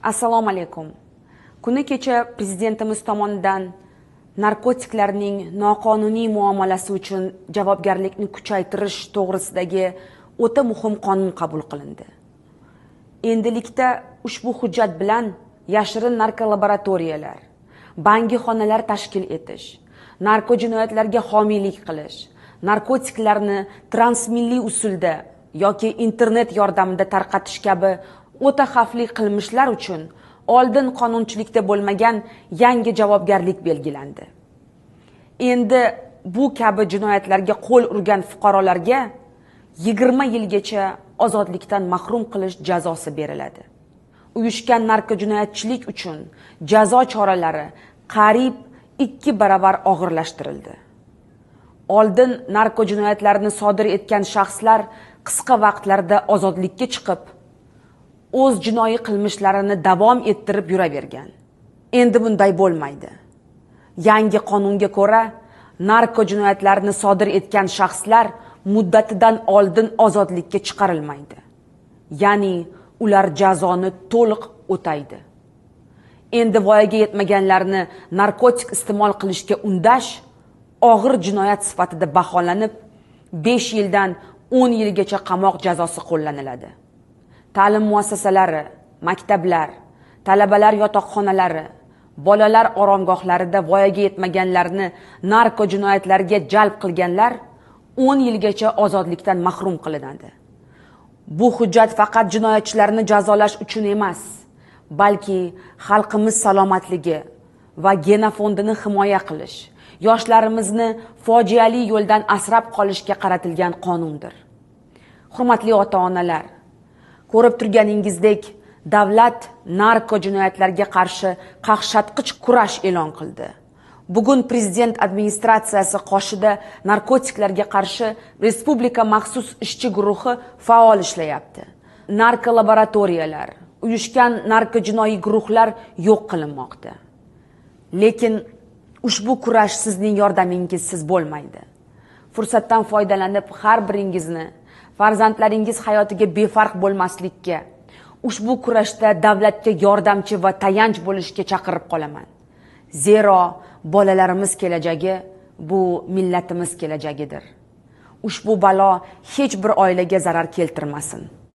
Assalomu alaykum. Kuni kecha prezidentimiz tomonidan narkotiklarning noqonuniy muomalasi uchun javobgarlikni kuchaytirish to'g'risidagi o'ta muhim qonun qabul qilindi. Endilikda ushbu hujjat bilan yashirin narkolaboratoriyalar, bangixonalar tashkil etish, narko jinoyatlarga homiylik qilish, narkotiklarni transmilliy usulda yoki internet yordamida tarqatish kabi o'ta xavfli qilmishlar uchun oldin qonunchilikda bo'lmagan yangi javobgarlik belgilandi. Endi bu kabi jinoyatlarga qo'l urgan fuqarolarga 20 yilgacha ozodlikdan mahrum qilish jazosi beriladi. Uyushgan narko jinoyatchilik uchun jazo choralari qariyb 2 baravar og'irlashtirildi. Oldin narko jinoyatlarini sodir etgan shaxslar qisqa vaqtlarda ozodlikka chiqib, o'z jinoiy qilmishlarini davom ettirib yuravergan. Endi bunday bo'lmaydi. Yangi qonunga ko'ra, narko jinoyatlarini sodir etgan shaxslar muddatidan oldin ozodlikka chiqarilmaydi. Ya'ni ular jazoni to'liq o'taydi. Endi voyaga yetmaganlarni narkotik iste'mol qilishga undash og'ir jinoyat sifatida baholanib, 5 yildan 10 yilgacha qamoq jazosi qo'llaniladi. Ta'lim muassasalari, maktablar, talabalar yotoqxonalari, bolalar oromgohlarida voyaga yetmaganlarni narko jinoyatlarga jalb qilganlar 10 yilgacha ozodlikdan mahrum qilinadi. Bu hujjat faqat jinoyatchilarni jazolash uchun emas, balki xalqimiz salomatligi va genofondini himoya qilish, yoshlarimizni fojiali yo'ldan asrab qolishga qaratilgan qonundir. Hurmatli ota-onalar, ko'rib turganingizdek, davlat narko jinoyatlarga qarshi qaqshatqich kurash e'lon qildi. Bugun prezident administratsiyasi qoshida narkotiklarga qarshi respublika maxsus ishchi guruhi faol ishlayapti. Narko laboratoriyalar, uyushgan narko jinoiy guruhlar yo'q qilinmoqda. Lekin ushbu kurash sizning yordamingizsiz bo'lmaydi. Fursatdan foydalanib har biringizni farzandlaringiz hayotiga befarq bo'lmaslikka, ushbu kurashda davlatga yordamchi va tayanch bo'lishga chaqirib qolaman. Zero bolalarimiz kelajagi bu millatimiz kelajagidir. Ushbu balo hech bir oilaga zarar keltirmasin.